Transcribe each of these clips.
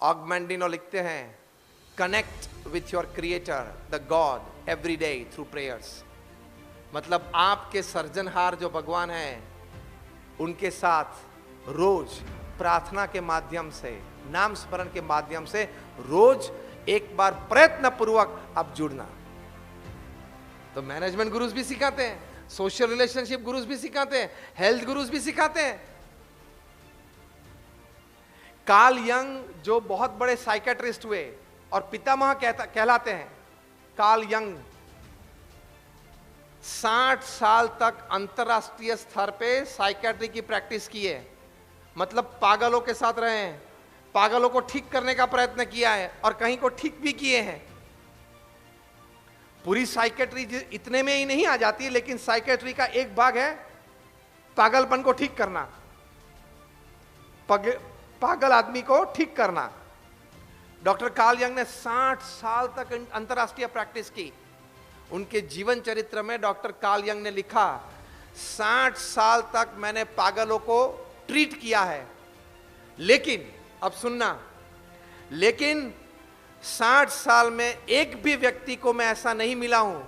ऑगमेंडिनो लिखते हैं, connect with your creator the God every day through prayers. मतलब आपके सृजनहार जो भगवान हैं उनके साथ रोज प्रार्थना के माध्यम से, नाम स्मरण के माध्यम से रोज एक बार प्रयत्न पूर्वक आप जुड़ना। तो मैनेजमेंट गुरुज भी सिखाते हैं, सोशल रिलेशनशिप गुरुज भी सिखाते हैं, हेल्थ गुरुज भी सिखाते हैं। कार्ल यंग जो बहुत बड़े साइकेट्रिस्ट हुए और पितामह कहलाते हैं, कार्ल यंग 60 साल तक अंतरराष्ट्रीय स्तर पे साइकेट्री की प्रैक्टिस की है। मतलब पागलों के साथ रहे हैं, पागलों को ठीक करने का प्रयत्न किया है और कहीं को ठीक भी किए हैं। पूरी साइकेट्री इतने में ही नहीं आ जाती, लेकिन साइकेट्री का एक भाग है पागलपन को ठीक करना, पागल आदमी को ठीक करना। डॉक्टर कार्ल यंग ने 60 साल तक अंतरराष्ट्रीय प्रैक्टिस की। उनके जीवन चरित्र में डॉक्टर कार्ल यंग ने लिखा, 60 साल तक मैंने पागलों को ट्रीट किया है, लेकिन अब सुनना, लेकिन 60 साल में एक भी व्यक्ति को मैं ऐसा नहीं मिला हूं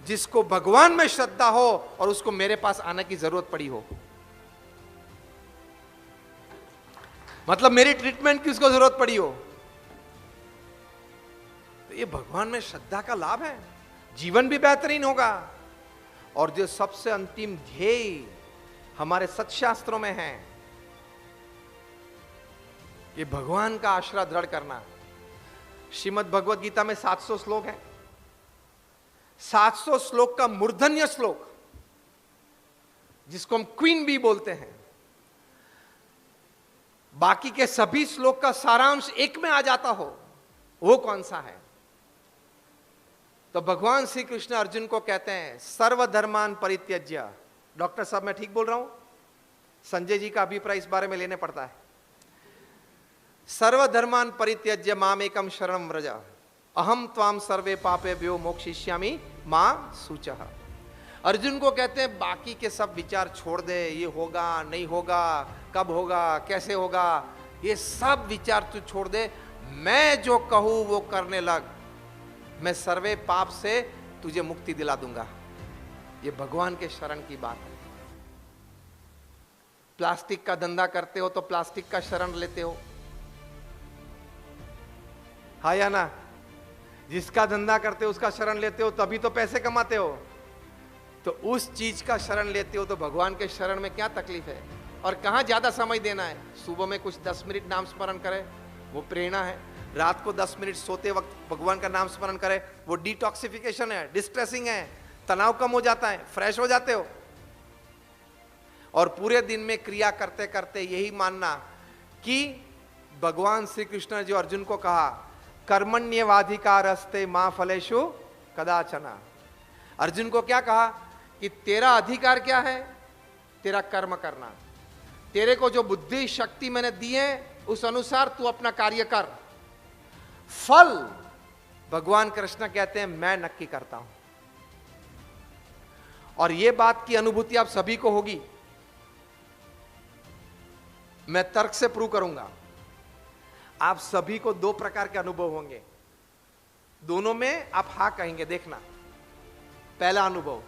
जिसको भगवान में श्रद्धा हो और उसको मेरे पास आने की जरूरत पड़ी हो। मतलब मेरी ट्रीटमेंट की उसको जरूरत पड़ी हो। तो ये भगवान में श्रद्धा का लाभ है, जीवन भी बेहतरीन होगा। और जो सबसे अंतिम ध्येय हमारे सत्शास्त्रों में है, ये भगवान का आश्रय दृढ़ करना। श्रीमद् भगवद गीता में 700 श्लोक हैं। 700 श्लोक का मूर्धन्य श्लोक, जिसको हम क्वीन बी बोलते हैं, बाकी के सभी श्लोक का सारांश एक में आ जाता हो, वो कौन सा है? तो भगवान श्री कृष्ण अर्जुन को कहते हैं, सर्वधर्मान परित्यज्य। डॉक्टर साहब मैं ठीक बोल रहा हूं? संजय जी का अभिप्राय इस बारे में लेने पड़ता है। सर्वधर्मान परित्यज्य मामेकम शरणं व्रज अहम त्वाम सर्वे पापेभ्यो मोक्षयिष्यामि मा शुचः। अर्जुन को कहते हैं बाकी के सब विचार छोड़ दे, ये होगा नहीं होगा, कब होगा, कैसे होगा, ये सब विचार तू छोड़ दे, मैं जो कहूं वो करने लग, मैं सर्वे पाप से तुझे मुक्ति दिला दूंगा। ये भगवान के शरण की बात है। प्लास्टिक का धंधा करते हो तो प्लास्टिक का शरण लेते हो, हाँ या ना? जिसका धंधा करते हो उसका शरण लेते हो, तभी तो पैसे कमाते हो। तो उस चीज का शरण लेते हो तो भगवान के शरण में क्या तकलीफ है? और कहां ज्यादा समय देना है? सुबह में कुछ 10 मिनट नाम स्मरण करें, वो प्रेरणा है। रात को 10 मिनट सोते वक्त भगवान का नाम स्मरण करें, वो डिटॉक्सिफिकेशन है, डिस्ट्रेसिंग है, तनाव कम हो जाता है, फ्रेश हो जाते हो। और पूरे दिन में क्रिया करते करते यही मानना कि भगवान श्री कृष्ण ने जो अर्जुन को कहा, कर्मण्यवाधिकारस्ते मां फलेषु कदाचन। अर्जुन को क्या कहा कि तेरा अधिकार क्या है? तेरा कर्म करना। तेरे को जो बुद्धि शक्ति मैंने दी है उस अनुसार तू अपना कार्य कर। फल भगवान कृष्ण कहते हैं मैं नक्की करता हूं। और यह बात की अनुभूति आप सभी को होगी, मैं तर्क से प्रूव करूंगा। आप सभी को 2 प्रकार के अनुभव होंगे, दोनों में आप हां कहेंगे। देखना, पहला अनुभव,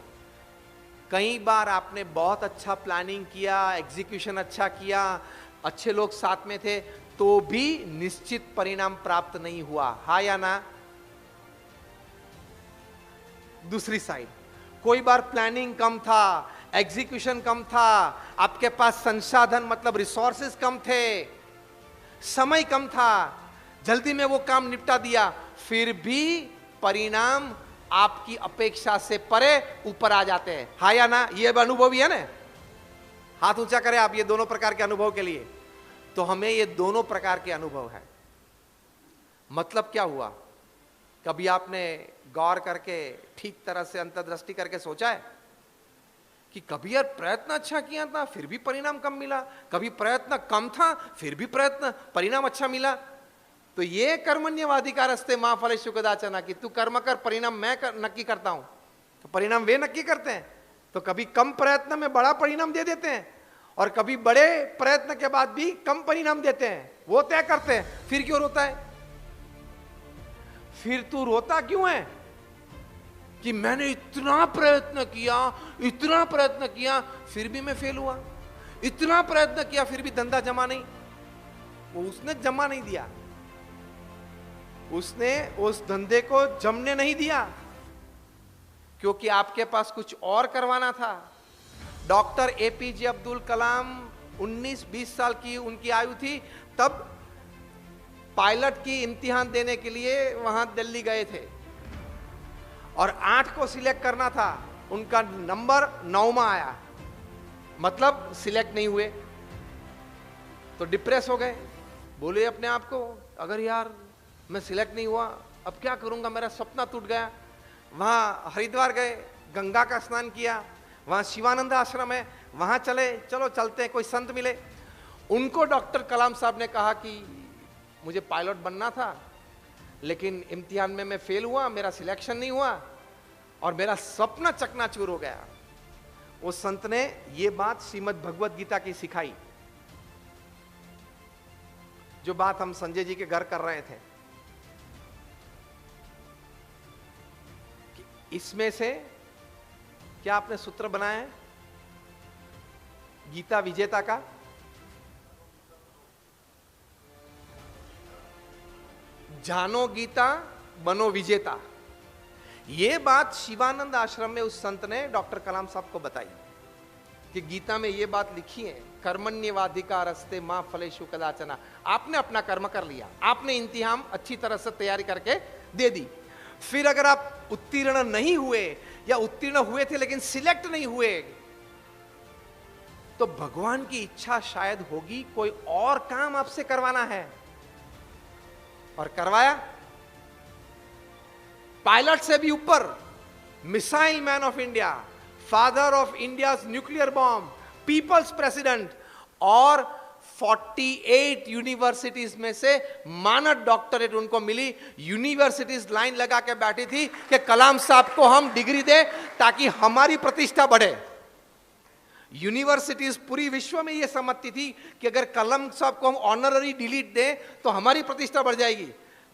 कई बार आपने बहुत अच्छा प्लानिंग किया, एग्जीक्यूशन अच्छा किया, अच्छे लोग साथ में थे, तो भी निश्चित परिणाम प्राप्त नहीं हुआ, हाँ या ना? दूसरी साइड, कोई बार प्लानिंग कम था, एग्जीक्यूशन कम था, आपके पास संसाधन मतलब रिसोर्सेस कम थे, समय कम था, जल्दी में वो काम निपटा दिया, फिर भी परिणाम आपकी अपेक्षा से परे ऊपर आ जाते हैं, हाँ या ना? ये अनुभव ही है ना? हाथ ऊंचा करें आप ये दोनों प्रकार के अनुभव के लिए। तो हमें ये दोनों प्रकार के अनुभव है। मतलब क्या हुआ? कभी आपने गौर करके ठीक तरह से अंतर्दृष्टि करके सोचा है कि कभी यार प्रयत्न अच्छा किया था फिर भी परिणाम कम मिला, कभी प्रयत्न कम था फिर भी परिणाम अच्छा मिला? तो ये कर्मण्यवाधिकारस्ते मां फलेषु कदाचन, कि तू कर्म कर, परिणाम मैं नक्की करता हूं। तो परिणाम वे नक्की करते हैं। तो कभी कम प्रयत्न में बड़ा परिणाम दे देते हैं और कभी बड़े प्रयत्न के बाद भी कम परिणाम देते हैं। वो तय करते हैं। फिर क्यों रोता है? फिर तू रोता क्यों है कि मैंने इतना प्रयत्न किया फिर भी मैं फेल हुआ, इतना प्रयत्न किया फिर भी धंधा जमा नहीं। वो उसने जमा नहीं दिया, उसने उस धंधे को जमने नहीं दिया, क्योंकि आपके पास कुछ और करवाना था। डॉक्टर एपीजे अब्दुल कलाम 19-20 साल की उनकी आयु थी, तब पायलट की इम्तिहान देने के लिए वहां दिल्ली गए थे और 8 को सिलेक्ट करना था। उनका नंबर 9वां आया, मतलब सिलेक्ट नहीं हुए, तो डिप्रेस हो गए। बोले अपने आप को, अगर यार मैं सिलेक्ट नहीं हुआ अब क्या करूंगा, मेरा सपना टूट गया। वहां हरिद्वार गए, गंगा का स्नान किया, वहां शिवानंद आश्रम है, वहां चलो चलते हैं, कोई संत मिले। उनको डॉक्टर कलाम साहब ने कहा कि मुझे पायलट बनना था, लेकिन इम्तिहान में मैं फेल हुआ, मेरा सिलेक्शन नहीं हुआ और मेरा सपना चकनाचूर हो गया। उस संत ने ये बात श्रीमद् भगवत गीता की सिखाई, जो बात हम संजय जी के घर कर रहे थे। इसमें से क्या आपने सूत्र बनाया है गीता विजेता का? जानो गीता बनो विजेता। यह बात शिवानंद आश्रम में उस संत ने डॉक्टर कलाम साहब को बताई कि गीता में यह बात लिखी है, कर्मण्येवाधिकारस्ते मां फलेषु कदाचन। आपने अपना कर्म कर लिया, आपने इम्तिहान अच्छी तरह से तैयारी करके दे दी, फिर अगर आप उत्तीर्ण नहीं हुए या उत्तीर्ण हुए थे लेकिन सिलेक्ट नहीं हुए, तो भगवान की इच्छा शायद होगी कोई और काम आपसे करवाना है, और करवाया। पायलट से भी ऊपर missile man of India, father of India's nuclear bomb, people's president, और 48 यूनिवर्सिटीज में से मानद डॉक्टरेट उनको मिली। यूनिवर्सिटीज लाइन लगा के बैठी थी कि कलाम साहब को हम डिग्री दे ताकि हमारी प्रतिष्ठा बढ़े। यूनिवर्सिटीज पूरी विश्व में यह समझती थी कि अगर कलाम साहब को हम ऑनररी डिलीट दें तो हमारी प्रतिष्ठा बढ़ जाएगी।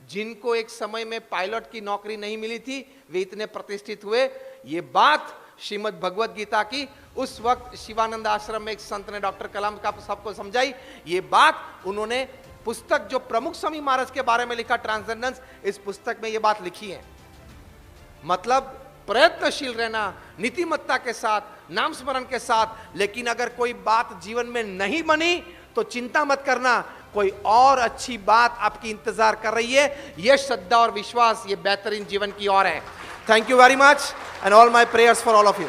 जिनको एक समय में पायलट की नौकरी नहीं मिली थी वे इतने प्रतिष्ठित हुए। ये बात श्रीमद् भगवत गीता की उस वक्त शिवानंद आश्रम में एक संत ने डॉक्टर कलाम का सबको समझाई। ये बात उन्होंने पुस्तक जो प्रमुख स्वामी महाराज के बारे में लिखा, ट्रांसेंडेंस, इस पुस्तक में ये बात लिखी है। मतलब प्रयत्नशील रहना, नीतिमत्ता के साथ, नाम स्मरण के साथ। लेकिन अगर कोई बात जीवन में नहीं बनी तो चिंता मत करना, कोई और अच्छी बात आपकी इंतजार कर रही है। यह श्रद्धा और विश्वास, ये बेहतरीन जीवन की ओर है। Thank you very much and all my prayers for all of you.